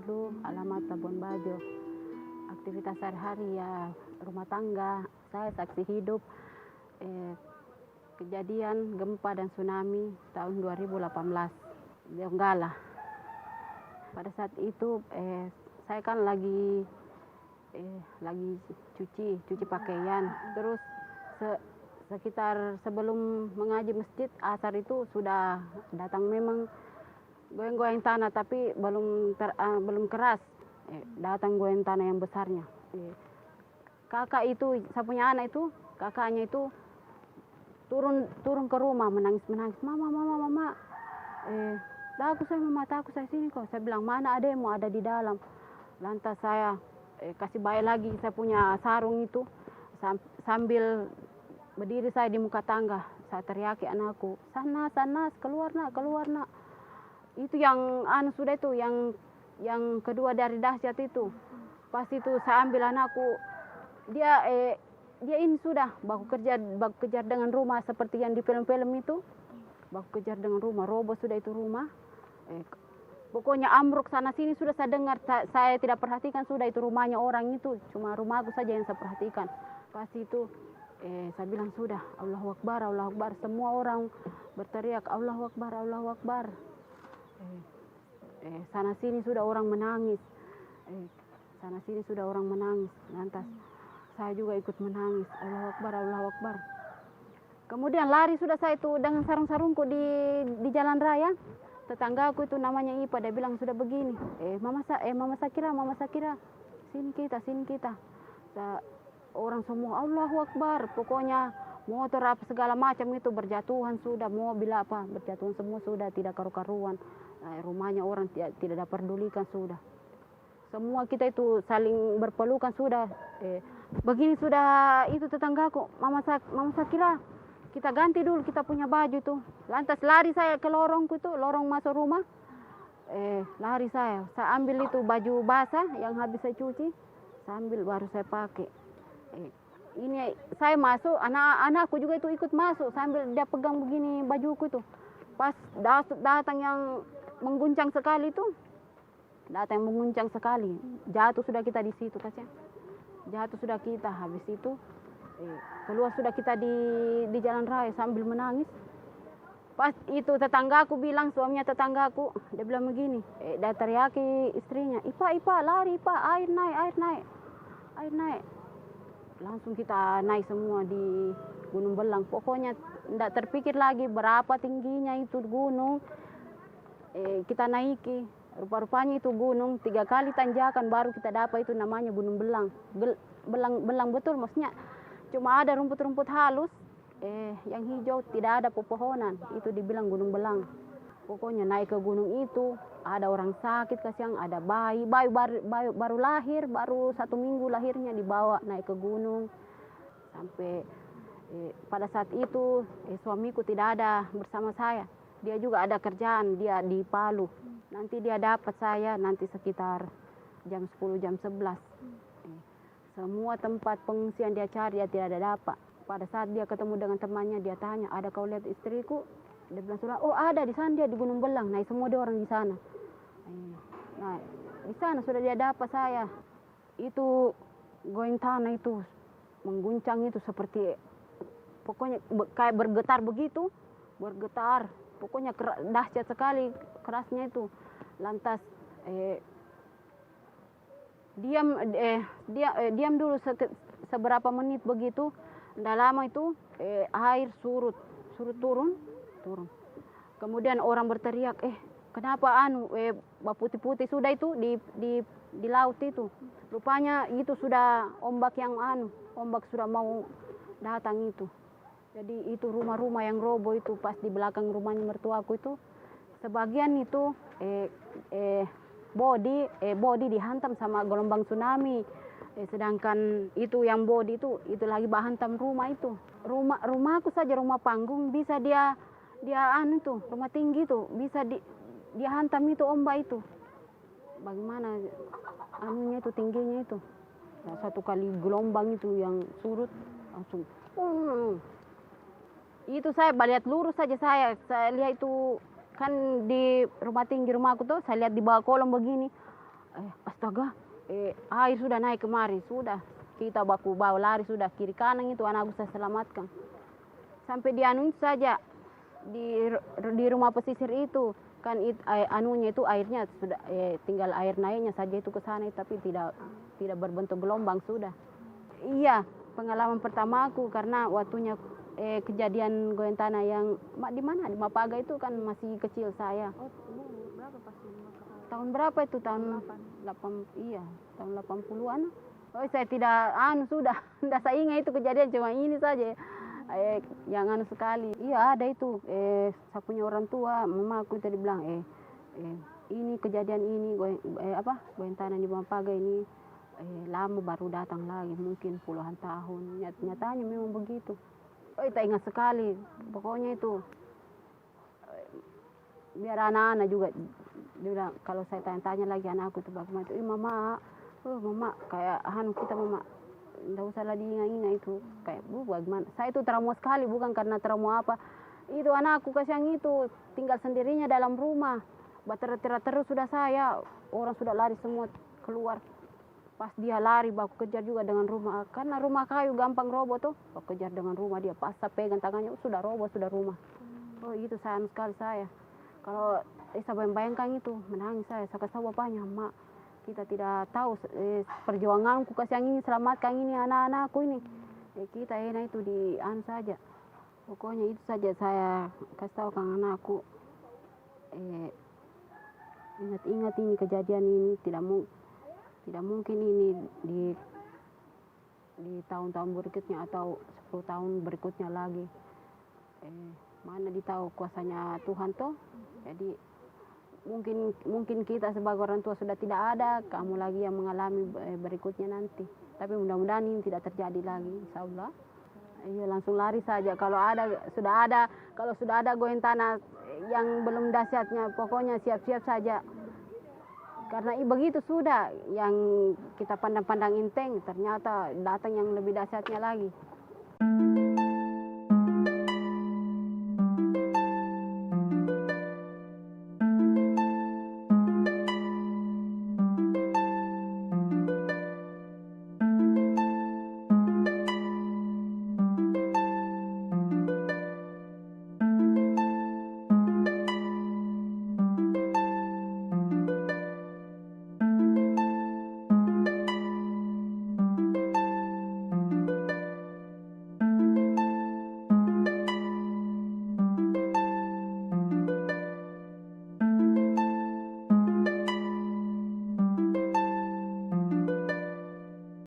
alamat Labuan Bajo. Aktivitas sehari-hari ya rumah tangga, saya saksi hidup kejadian gempa dan tsunami tahun 2018 di Donggala. Pada saat itu saya kan lagi cuci pakaian, terus sekitar sebelum mengaji masjid asar itu sudah datang memang goyang-goyang tanah, tapi belum keras. Datang goyang tanah yang besarnya. Kakak itu, saya punya anak itu, kakaknya itu turun ke rumah menangis, mama. Takut saya sini kok. Saya bilang mana ademu, ada di dalam. Lantas saya kasih bayi lagi, saya punya sarung itu sambil berdiri saya di muka tangga. Saya teriaki anakku, sana keluar nak. Itu yang sudah itu yang kedua dari dahsyat itu. Pas itu saya ambil anakku, dia ini sudah baku kejar dengan rumah seperti yang di film-film itu. Baku kejar dengan rumah, roboh sudah itu rumah. Pokoknya ambruk sana sini sudah saya dengar, saya tidak perhatikan sudah itu rumahnya orang itu, cuma rumahku saja yang saya perhatikan. Pas itu saya bilang sudah, Allahu Akbar. Semua orang berteriak Allahu Akbar. Sana sini sudah orang menangis. Lantas saya juga ikut menangis. Allahu Akbar. Kemudian lari sudah saya itu dengan sarung-sarungku di jalan raya. Tetanggaku itu namanya Ipa, dia bilang sudah begini. Mama Sakira. Sini kita. Orang semua Allahu Akbar. Pokoknya motor apa segala macam itu berjatuhan sudah, mobil apa berjatuhan semua sudah, tidak karu-karuan. Rumahnya orang tidak dapat pedulikan sudah. Semua kita itu saling berpelukan sudah. Begini sudah itu tetanggaku, Mama Sakira, kita ganti dulu kita punya baju tuh. Lantas lari saya ke lorongku itu, lorong masuk rumah. Lari saya ambil itu baju basah yang habis saya cuci, saya ambil baru saya pakai. Ini saya masuk, anakku juga itu ikut masuk sambil dia pegang begini bajuku itu. Pas datang yang mengguncang sekali itu, jatuh sudah kita di situ kasih. Jatuh sudah kita, habis itu keluar sudah kita di jalan raya sambil menangis. Pas itu tetanggaku bilang, suaminya tetanggaku, dia bilang begini, dia teriaki istrinya, Ipa lari Ipa, air naik. Langsung kita naik semua di Gunung Belang. Pokoknya tidak terpikir lagi berapa tingginya itu gunung. Kita naiki. Rupa-rupanya itu gunung 3 kali tanjakan baru kita dapat itu namanya Gunung Belang. Belang betul maksudnya. Cuma ada rumput-rumput halus, yang hijau, tidak ada pepohonan. Itu dibilang Gunung Belang. Pokoknya naik ke gunung itu, ada orang sakit kasihan, ada bayi baru lahir, baru 1 minggu lahirnya dibawa naik ke gunung. Sampai pada saat itu suamiku tidak ada bersama saya. Dia juga ada kerjaan, dia di Palu. Nanti dia dapat saya nanti sekitar jam 10, jam 11. Semua tempat pengungsian dia cari, dia tidak ada dapat. Pada saat dia ketemu dengan temannya, dia tanya, ada kau lihat istriku? Dia bilang sudah, oh ada di sana dia di Gunung Belang. Nah semua dia orang di sana. Nah di sana sudah dia dapat saya. Itu goyang tanah itu, mengguncang itu seperti, pokoknya kayak bergetar begitu, bergetar. Pokoknya dahsyat sekali kerasnya itu. Lantas diam dulu seberapa menit begitu. Tidak lama itu air surut turun. Kemudian orang berteriak, kenapa putih-putih sudah itu di laut itu. Rupanya itu sudah ombak ombak sudah mau datang itu. Jadi itu rumah-rumah yang roboh itu pas di belakang rumahnya mertuaku itu, sebagian itu body dihantam sama gelombang tsunami. Sedangkan itu yang body itu lagi bahantam rumah itu. Rumahku saja rumah panggung bisa dia itu rumah tinggi itu bisa dia hantam itu ombak itu. Bagaimana itu tingginya itu. Nah, 1 kali gelombang itu yang surut langsung. Itu saya lihat lurus saja saya lihat itu kan di rumah tinggi rumahku tuh saya lihat di bawah kolong begini. Astaga, air sudah naik kemari, sudah kita baku bawa lari sudah kiri kanan itu anakku saya selamatkan. Sampai di anu itu saja di rumah pesisir itu kan anunya itu airnya sudah tinggal air naiknya saja itu ke sana tapi tidak berbentuk gelombang sudah. Iya, pengalaman pertama aku karena waktunya kejadian goyang tanah yang di mana di Mapaga itu kan masih kecil saya. Oh, berapa pasti? Tahun berapa itu? Tahun 8 iya, tahun 80-an. Oh, saya tidak sudah tidak saya ingat itu kejadian cuma ini saja. Yang sekali. Iya, ada itu. Saya punya orang tua, mamaku tadi bilang ini kejadian ini goyang tanah di Mapaga ini lama baru datang lagi, mungkin puluhan tahun. Nyatanya memang begitu. Saya ingat sekali. Pokoknya itu biar anak-anak juga dia bilang kalau saya tanya-tanya lagi anakku itu bagaimana itu mama kayak kita mama tidak usah lagi ingat itu kayak bagaimana saya itu trauma sekali bukan karena trauma apa itu anakku kasihan itu tinggal sendirinya dalam rumah berteriak terus sudah saya orang sudah lari semua keluar pas dia lari baku kejar juga dengan rumah karena rumah kayu gampang roboh tuh baku kejar dengan rumah dia pas saya pegang tangannya sudah roboh sudah rumah. Oh itu sayang sekali saya. Kalau saya bayangkan itu menangis saya kasih tahu bapaknya, mak kita tidak tahu perjuanganku kasihan ini selamatkan ini anak-anakku ini. Kita enak itu di saja. Pokoknya itu saja saya kasih tahu kan anakku. Ingat-ingat ini kejadian ini tidak mungkin ini di tahun-tahun berikutnya atau 10 tahun berikutnya lagi. Mana ditahu kuasanya Tuhan toh. Jadi mungkin kita sebagai orang tua sudah tidak ada, kamu lagi yang mengalami berikutnya nanti. Tapi mudah-mudahan ini tidak terjadi lagi, insya Allah. Iya langsung lari saja. Kalau sudah ada goyang tanah yang belum dahsyatnya, pokoknya siap-siap saja. Karena begitu sudah yang kita pandang-pandang enteng, ternyata datang yang lebih dahsyatnya lagi.